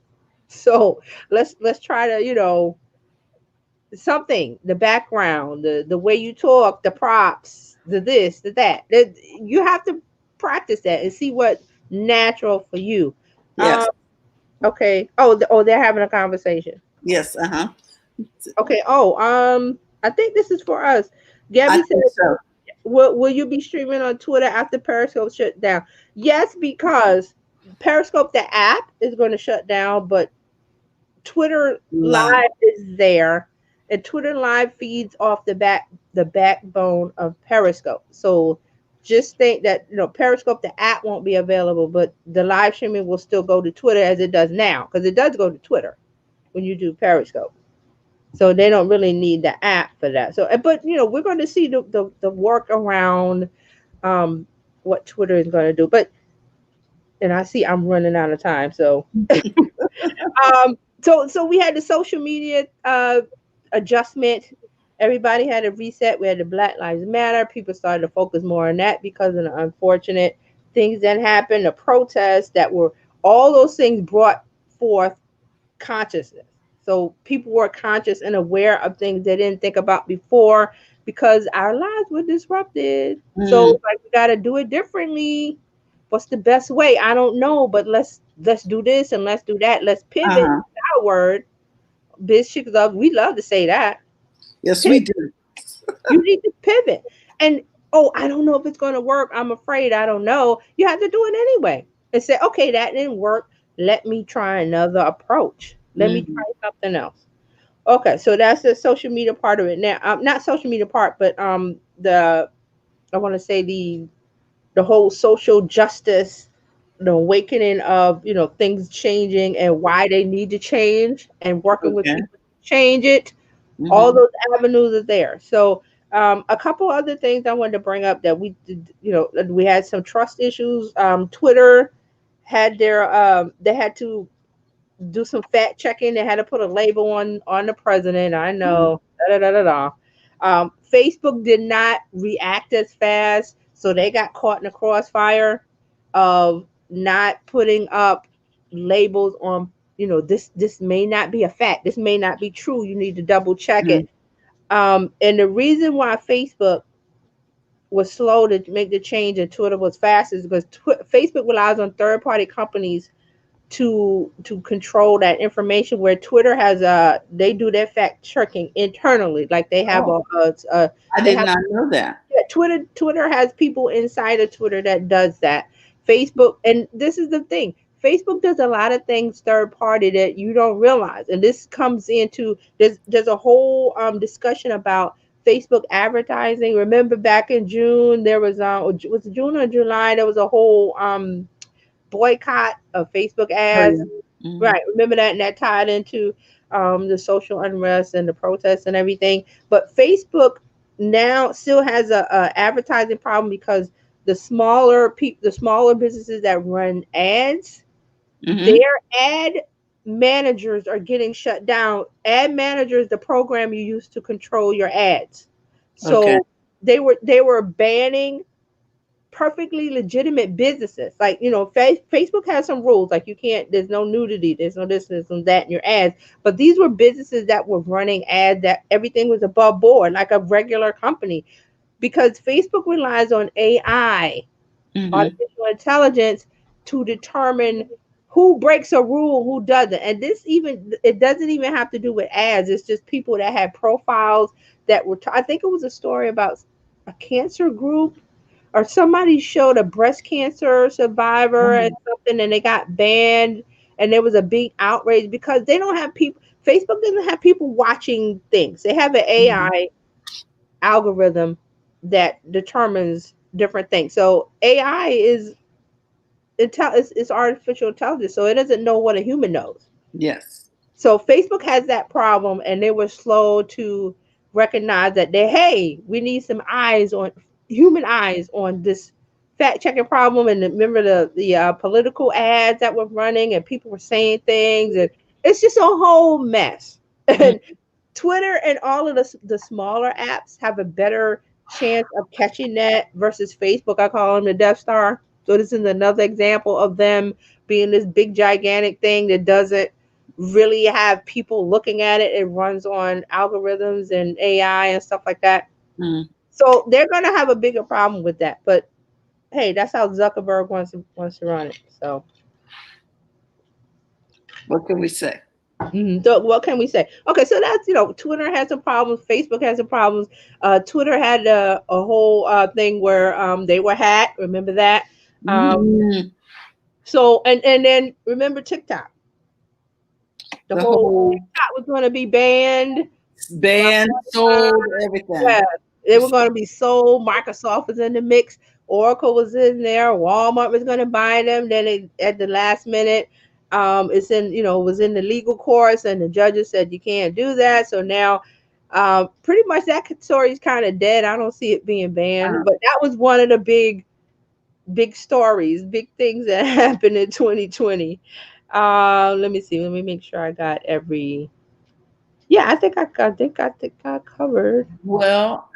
So let's try to, something, the background, the way you talk, the props, the this, the that you have to practice that and see what natural for you. um Yes. okay. Oh, they're having a conversation. Yes. Uh-huh. Okay. I think this is for us. I Gabby said, think so. will you be streaming on Twitter after Periscope shut down? Yes, because Periscope, the app, is going to shut down, but Twitter Live. Live is there. And Twitter Live feeds off the backbone of Periscope. So just think that Periscope, the app won't be available, but the live streaming will still go to Twitter as it does now, because it does go to Twitter when you do Periscope. So they don't really need the app for that. So, but we're going to see the work around um, what Twitter is going to do. But and I see I'm running out of time, so so we had the social media adjustment. Everybody had a reset. We had the Black Lives Matter. People started to focus more on that because of the unfortunate things that happened, the protests that were, all those things brought forth consciousness. So people were conscious and aware of things they didn't think about before because our lives were disrupted. So Mm. like we got to do it differently. What's the best way? I don't know, but let's do this and let's do that. Let's pivot. Uh-huh. Our word, bitch, chicks love. We love to say that. Yes, we Pivot. do. You need to pivot. And oh, I don't know if it's going to work. I'm afraid. I don't know. You have to do it anyway and say, okay, that didn't work. Let me try another approach. Let me try Hmm. something else. Okay, so that's the social media part of it. Now, not social media part, but the I want to say the whole social justice, the awakening of things changing and why they need to change, and working with Okay. people to change it. All Hmm. those avenues are there. So a couple other things I wanted to bring up that we did, we had some trust issues. Twitter had they had to do some fact checking. They had to put a label on the president. I know. Da, da, da, da, da. Facebook did not react as fast, so they got caught in the crossfire of not putting up labels on. This may not be a fact. This may not be true. You need to double check Hmm. it. And the reason why Facebook was slow to make the change and Twitter was fast is because Facebook relies on third party companies to control that information, where Twitter has they do their fact checking internally, like they have Oh, I they did have not know that. yeah, Twitter has people inside of Twitter that does that. Facebook, and this is the thing, Facebook does a lot of things third party that you don't realize, and this comes into there's a whole discussion about Facebook advertising. Remember back in June there was it June or July, there was a whole boycott of Facebook Oh, ads. yeah. Hmm. Right. Remember that? And that tied into the social unrest and the protests and everything. But Facebook now still has a advertising problem because the smaller businesses that run ads, Hmm. their ad managers are getting shut down. Ad managers, the program you use to control your ads. Okay. So they were banning perfectly legitimate businesses. Like, Facebook has some rules. Like, you can't, there's no nudity, there's no this, there's no that in your ads. But these were businesses that were running ads that everything was above board, like a regular company. Because Facebook relies on AI, Hmm. artificial intelligence, to determine who breaks a rule, who doesn't. And it doesn't even have to do with ads. It's just people that had profiles that were, I think it was a story about a cancer group, or somebody showed a breast cancer survivor and something, and they got banned, and there was a big outrage because they don't have people. Facebook doesn't have people watching things. They have an Hmm. AI algorithm that determines different things. So AI is artificial intelligence, so it doesn't know what a human knows. Yes. So Facebook has that problem, and they were slow to recognize that hey, we need some eyes on human eyes on this fact checking problem. And remember the political ads that were running, and people were saying things, and it's just a whole mess. Mm. And Twitter and all of the smaller apps have a better chance of catching that versus Facebook. I call them the Death Star. So this is another example of them being this big gigantic thing that doesn't really have people looking at it. It runs on algorithms and AI and stuff like that. Mm. So they're gonna have a bigger problem with that. But hey, that's how Zuckerberg wants to run it. So, What can we say? so what can we say? Okay, so that's Twitter has some problems, Facebook has some problems. Twitter had a whole thing where they were hacked. Remember that? Hmm. So and then remember TikTok. The The whole whole. TikTok was going to be banned banned, sold, everything. Yeah, they were going to be sold. Microsoft was in the mix. Oracle was in there. Walmart was going to buy them. Then at the last minute, it's in was in the legal course, and the judges said you can't do that. So now, pretty much that story is kind of dead. I don't see it being banned. But that was one of the big stories, big things that happened in 2020. Let me see. Let me make sure I got every. Yeah, I think I covered. Well,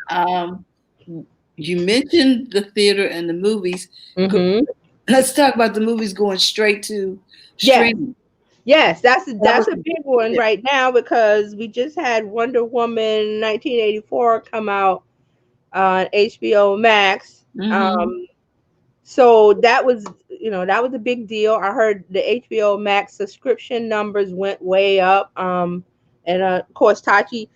you mentioned the theater and the movies. Mm-hmm. Let's talk about the movies going straight to Yes, streaming. yes, That that's was a big one it. right now because we just had Wonder Woman 1984 come out on HBO Max. Mm-hmm. So that was a big deal. I heard the HBO Max subscription numbers went way up. And of course, Tachi,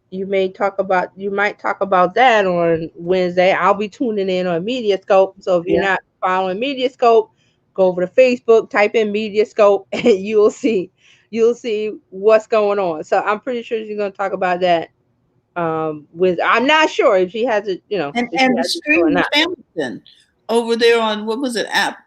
you might talk about that on Wednesday. I'll be tuning in on Mediascope. So if you're Yeah. not following Mediascope, go over to Facebook, type in Mediascope, and you'll see what's going on. So I'm pretty sure she's going to talk about that. With I'm not sure if she has it, if she And the has it or streaming not. with Hamilton over there on what was it? App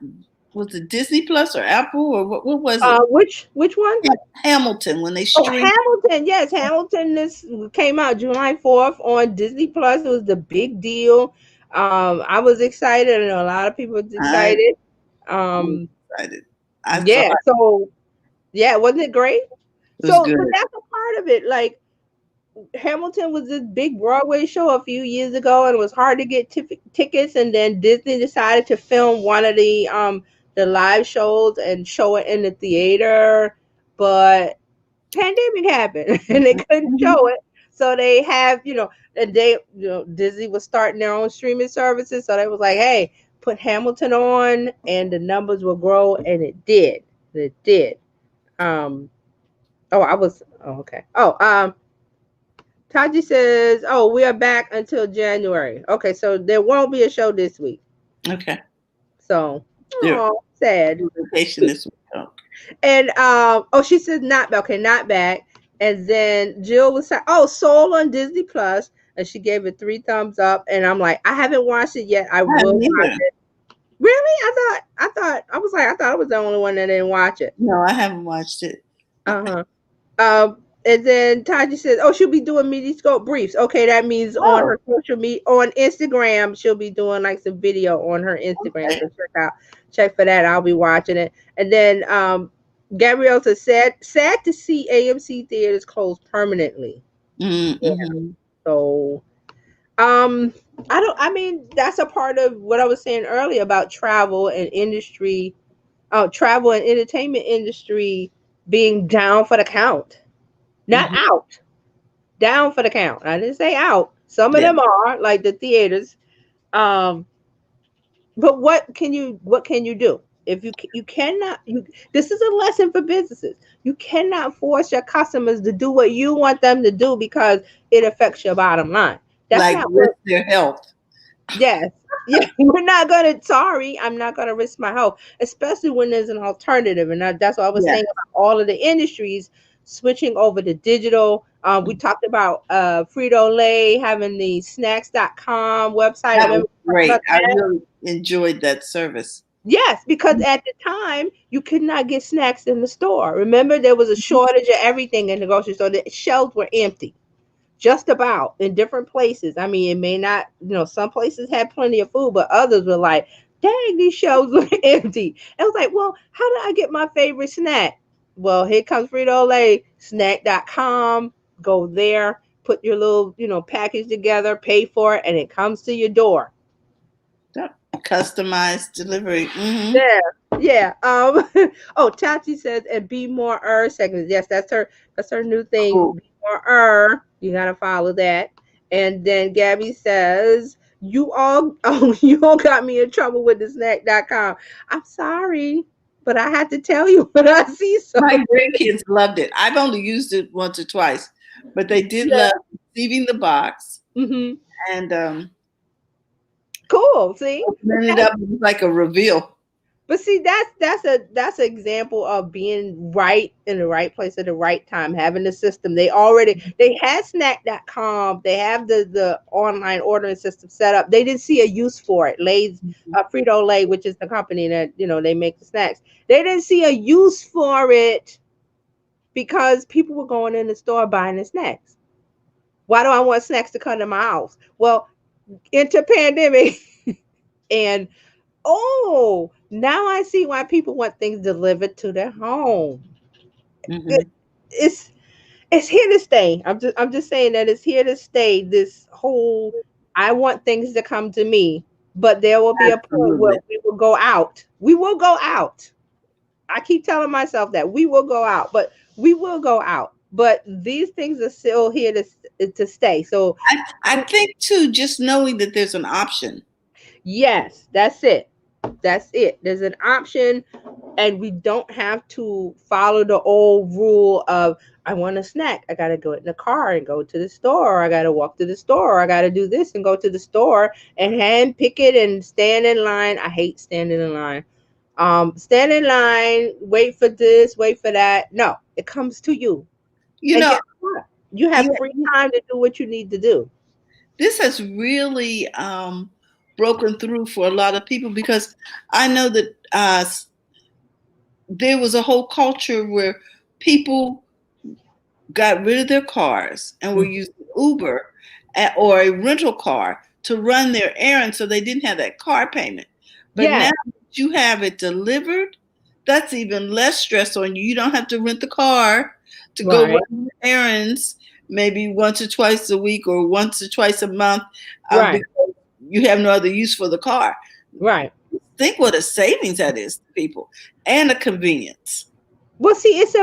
was it Disney Plus or Apple or what was it? Which one? Hamilton when they Oh, streamed. Hamilton. Yes, Hamilton. This came out July 4th on Disney Plus. It was the big deal. I was excited. I know a lot of people was I excited. was Um, excited. I saw yeah. it. So yeah, wasn't it great? It was So, good. but that's a part of it. Like Hamilton was this big Broadway show a few years ago, and it was hard to get tickets. And then Disney decided to film one of the live shows and show it in the theater, but pandemic happened and they couldn't Mhm. show it. So they have, and Disney was starting their own streaming services. So they was like, hey, put Hamilton on and the numbers will grow. And it did. It did. Um, okay. Taji says, oh, we are back until January. Okay. So there won't be a show this week. Okay. So, They're oh, sad. on vacation this week. Oh, And she said not okay, not back. And then Jill was like, "Oh, Soul on Disney Plus," and she gave it 3 thumbs up. And I'm like, I haven't watched it yet. I I will haven't watch either. it. Really? I was the only one that didn't watch it. No, I haven't watched it. Uh huh. And then Taji says, "Oh, she'll be doing Media briefs." Okay, that means on Oh, her social media, on Instagram, she'll be doing like some video on her Instagram. okay. So check for that. I'll be watching it. And then Gabrielle said, "Sad to see AMC theaters closed permanently." Yeah. Mm-hmm. So um, I don't. I mean, that's a part of what I was saying earlier about travel and industry, travel and entertainment industry being down for the count, not Mm-hmm. out. Down for the count. I didn't say out. Some of Yeah. them are like the theaters. Um, but what can you do if you cannot you this is a lesson for businesses. You cannot force your customers to do what you want them to do because it affects your bottom line. That's Like not with what. their health. Yes. Yeah, we're not gonna. Sorry, I'm not gonna risk my health, especially when there's an alternative, and that's what I was Yeah. saying about all of the industries switching over to digital. We talked about Frito Lay having the snacks.com website. That was Remember we talked great. about I that? really enjoyed that service. Yes, because at the time you could not get snacks in the store. Remember, there was a shortage of everything in the grocery store. The shelves were empty just about in different places. I mean, it may not, some places had plenty of food, but others were like, dang, these shelves were empty. I was like, well, how do I get my favorite snack? Well, here comes Frito Lay, snack.com. Go there, put your little, package together, pay for it, and it comes to your door. Yep. Customized delivery. Mm-hmm. Yeah, yeah. Oh, Tati says, and be more seconds. Yes, that's her new thing. Cool. Be more. You gotta follow that. And then Gabby says, you all oh, you all got me in trouble with the snack.com. I'm sorry, but I had to tell you when I see My something. grandkids loved it. I've only used it once or twice, but they did Yeah. love receiving the box Hmm. and Cool. See? But opening it up. It was like a reveal. But see, that's an example of being right in the right place at the right time, having the system. They had snack.com, they have the online ordering system set up. They didn't see a use for it. Lay's Frito Lay, which is the company that they make the snacks. They didn't see a use for it because people were going in the store buying the snacks. Why do I want snacks to come to my house? Well, into pandemic and oh, now I see why people want things delivered to their home. Mm-hmm. It- It's it's here to stay. I'm just saying that it's here to stay. This whole I want things to come to me, but there will be a point where Absolutely. we will go out. We will go out. I keep telling myself that we will go out, but we will go out. But these things are still here to stay. So I think too, just knowing that there's an option. yes, that's it. That's it. There's an option, and we don't have to follow the old rule of I want a snack. I gotta go in the car and go to the store. Or I gotta walk to the store. Or I gotta do this and go to the store and hand pick it and stand in line. I hate standing in line. Stand in line, wait for this, wait for that. No, it comes to you. You And know, guess what? You have free yeah, time to do what you need to do. this has really broken through for a lot of people because I know that there was a whole culture where people got rid of their cars and were Mm. using Uber or a rental car to run their errands so they didn't have that car payment. But Yeah, now that you have it delivered, that's even less stress on you. You don't have to rent the car to go right, run your errands maybe once or twice a week or once or twice a month right, because you have no other use for the car. right. Think what a savings that is to people and a convenience. Well, see, it's a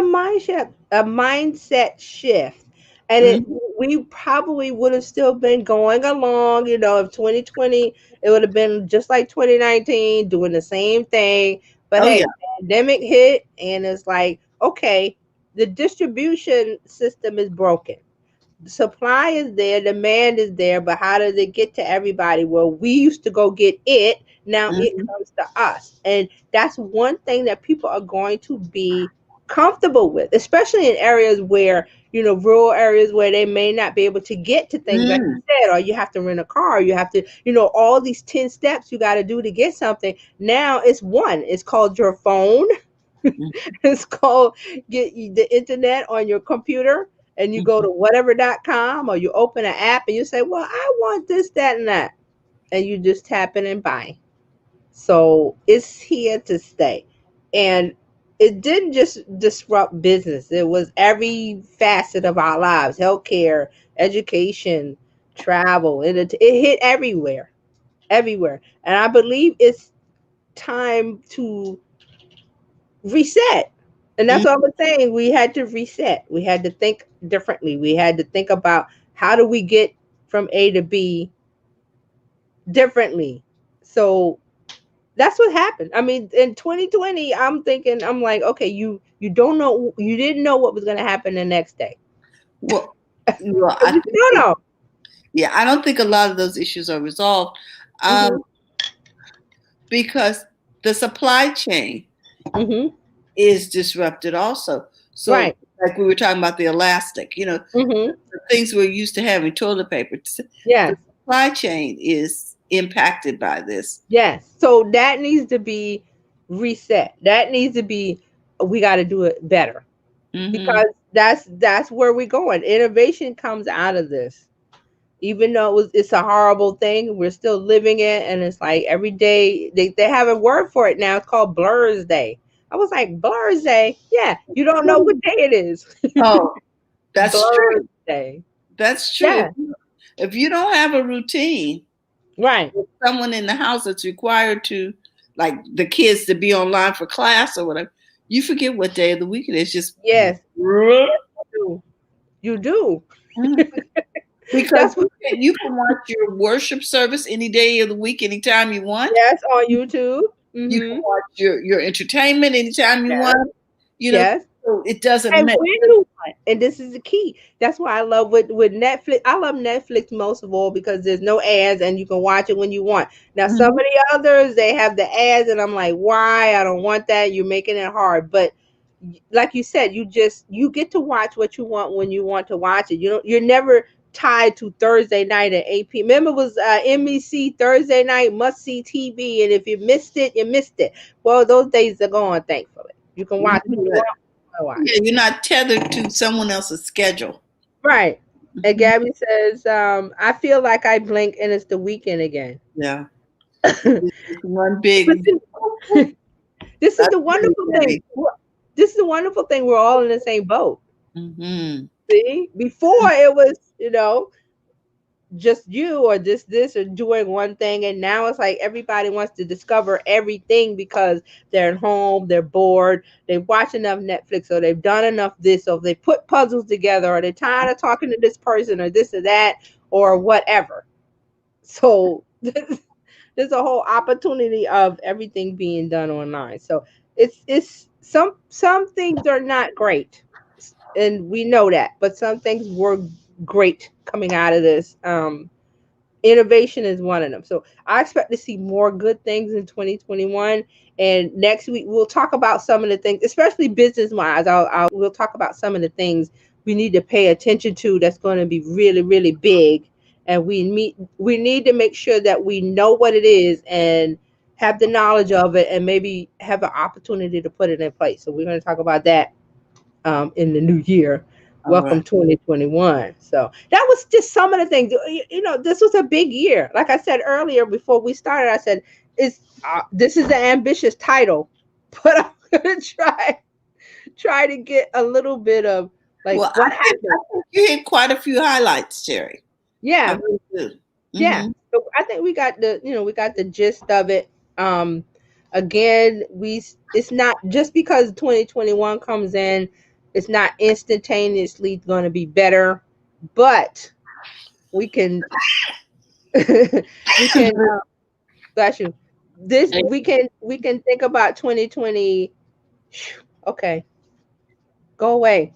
mindset shift, and Mhm. we probably would have still been going along. If 2020, it would have been just like 2019, doing the same thing. But Oh, yeah. hey, pandemic hit, and it's like, okay, the distribution system is broken. Supply is there, demand is there, but how does it get to everybody? Well, we used to go get it, now it Mhm. comes to us. And that's one thing that people are going to be comfortable with, especially in areas where, rural areas where they may not be able to get to things like you Mm. said, or you have to rent a car, you have to, all these 10 steps you got to do to get something. Now it's one, it's called your phone. It's called get the internet on your computer, and you go to Mhm. whatever.com, or you open an app and you say, well, I want this, that, and that. And you just tap in and buy. So it's here to stay. And it didn't just disrupt business, it was every facet of our lives: healthcare, education, travel. It hit everywhere, everywhere. And I believe it's time to reset. And that's what I Mhm. was saying. We had to reset. We had to think differently. We had to think about how do we get from A to B differently. So that's what happened. I mean, in 2020, I'm like, okay, you don't know, you didn't know what was going to happen the next day. Well, well, But you still know. yeah, I don't think a lot of those issues are resolved um, Hmm. because the supply chain Hmm. is disrupted also. So, Right. like we were talking about the elastic, Hmm. the things we're used to having, toilet paper, the Yes. supply chain is impacted by this. Yes. So that needs to be reset. That needs to be, we got to do it better, Hmm. because that's where we're going. Innovation comes out of this. Even though it's a horrible thing, we're still living it, and it's like every day they have a word for it now. It's called Blur's Day. I was like, Blur's Day? Yeah, you don't know what day it is. Oh, that's Blur's true. Day. That's true. Yeah, If you don't have a routine, right. someone in the house that's required to, like the kids, to be online for class or whatever, you forget what day of the week it is. Just Yes, mhm. yes, you do. You do. Because That's what. you can watch your worship service any day of the week, anytime you want. Yes, on YouTube. You can Mm-hmm. watch your entertainment anytime you Yes, want. You know, yes. so it doesn't And make when you want And this is the key. That's why I love with Netflix. I love Netflix most of all because there's no ads and you can watch it when you want. Now some of Mhm. the others they have the ads and I'm like, why? I don't want that. You're making it hard. But like you said, you get to watch what you want when you want to watch it. You're never tied to Thursday night at 8 p.m. Remember it was NBC Thursday night must see TV, and if you missed it, you missed it. Well, those days are gone, thankfully. You can watch what you Yeah, want to watch. yeah, you're not tethered to someone else's schedule. Right. And Mhm. Gabby says, I feel like I blink and it's the weekend again. Yeah, But it's one big. see, this is That's the pretty wonderful thing. heavy. This is the wonderful thing. We're all in the same boat. Hmm. See, before it was, just you or this or doing one thing, and now it's like everybody wants to discover everything because they're at home, they're bored, they've watched enough Netflix, or they've done enough this, or they put puzzles together, or they're tired of talking to this person or this or that or whatever. So there's a whole opportunity of everything being done online. So it's some things are not great, and we know that, but some things were great coming out of this. Innovation is one of them. So I expect to see more good things in 2021. And next week we'll talk about some of the things, especially business wise. We'll talk about some of the things we need to pay attention to. That's going to be really really big, and we need to make sure that we know what it is and have the knowledge of it, and maybe have an opportunity to put it in place. So we're going to talk about that in the new year. All right. Welcome 2021. So that was just some of the things. This was a big year. Like I said earlier before we started, I said, this is an ambitious title, but I'm gonna try to get a little bit of like Well, what I happened. think you hit quite a few highlights, Terry. I Yeah, really do. yeah. Hmm. So I think we got the gist of it. Again, it's not just because 2021 comes in, it's not instantaneously going to be better, but we can we can bless you. This we can think about 2020. Okay, go away.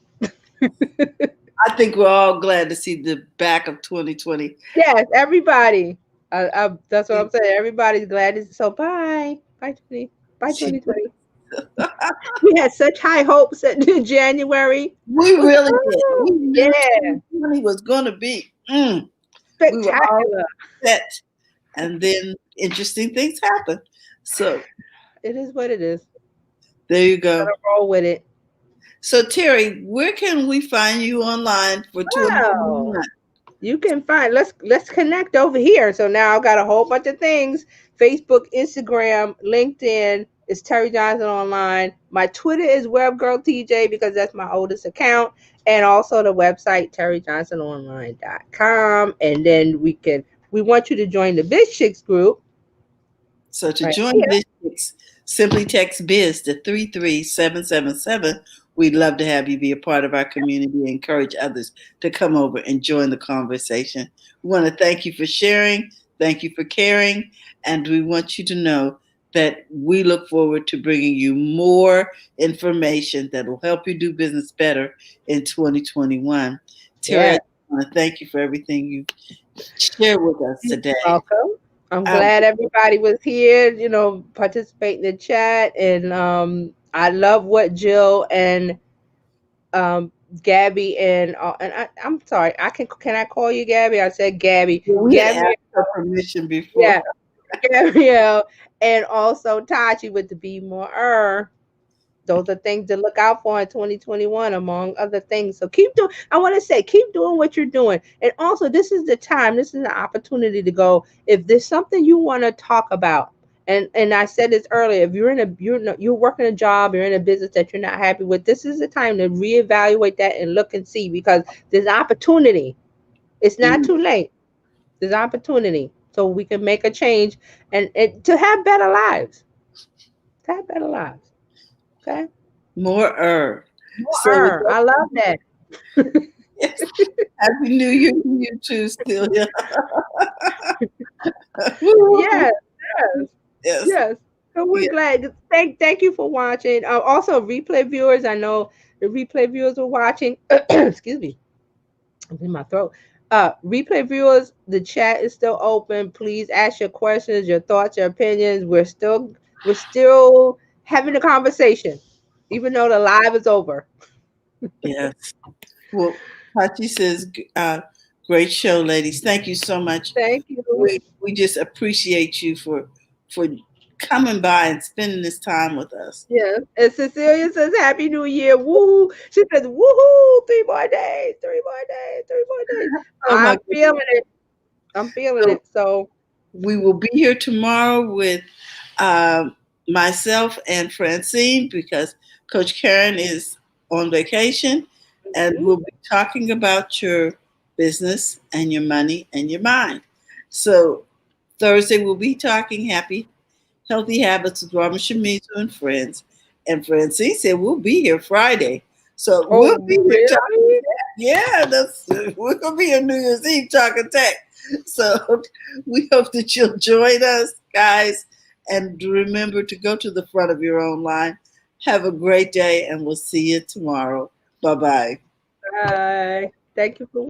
I think we're all glad to see the back of 2020. Yes, everybody. That's what I'm saying. Everybody's glad. So bye 2020. We had such high hopes in January. We really did. We Woo-hoo! knew Yeah, 2020 was going to be. We were all spectacular. set, and then interesting things happened. So It is what it is. there you go. Gotta roll with it. So Terry, where can we find you online for Wow. 2021? You can find let's connect over here. So now I've got a whole bunch of things. Facebook, Instagram, LinkedIn is Terry Johnson Online. My Twitter is WebGirlTJ because that's my oldest account. And also the website terryjohnsononline.com. And then we want you to join the Biz Chicks group So to right join here. this, simply text biz to 33777. We'd love to have you be a part of our community and encourage others to come over and join the conversation. We want to thank you for sharing, thank you for caring, and we want you to know that we look forward to bringing you more information that will help you do business better in 2021. Terry, I Yeah. want to thank you for everything you shared with us You're today. welcome. I'm Um, glad everybody was here, participate in the chat. And I love what Jill and um, Gabby I'm sorry. Can I call you Gabby? I said Gabby. we had Gabrielle, asked for permission before. yeah, Gabrielle, and also Taji with the Be More. Those are things to look out for in 2021, among other things. So I want to say, keep doing what you're doing. And also, this is the time, this is the opportunity to go. If there's something you want to talk about, and I said this earlier, if you're working a job, you're in a business that you're not happy with, this is the time to reevaluate that and look and see because there's opportunity. It's not Mm, too late. There's opportunity. So we can make a change and to have better lives. To have better lives. Okay. more herb. So with I love that. yes, Happy New Year to you too, Celia. Yes, yes, Yes, yes. So we're yes. glad. Thank you for watching. Also, replay viewers, I know The replay viewers were watching. Excuse me, I'm in my throat. Replay viewers, the chat is still open. Please ask your questions, your thoughts, your opinions. We're still having a conversation, even though the live is over. Yes. Well, Tachi says, great show, ladies. Thank you so much. Thank you. We just appreciate you for coming by and spending this time with us. Yes. And Cecilia says, Happy New Year. Woohoo. She says, Woohoo. 3 more days. 3 more days. 3 more days. Oh my I'm goodness. feeling it. I'm feeling So it. So, we will be here tomorrow with um, myself and Francine because Coach Karen is on vacation, and mhm. we'll be talking about your business and your money and your mind. So Thursday we'll be talking healthy habits with Rama Shamizu and friends. And Francine said we'll be here Friday. So we'll Oh, be here talking really? tech. Yeah, we're gonna be on New Year's Eve talking tech. So we hope that you'll join us, guys. And remember to go to the front of your own line. Have a great day, and we'll see you tomorrow. Bye bye. Bye. Thank you for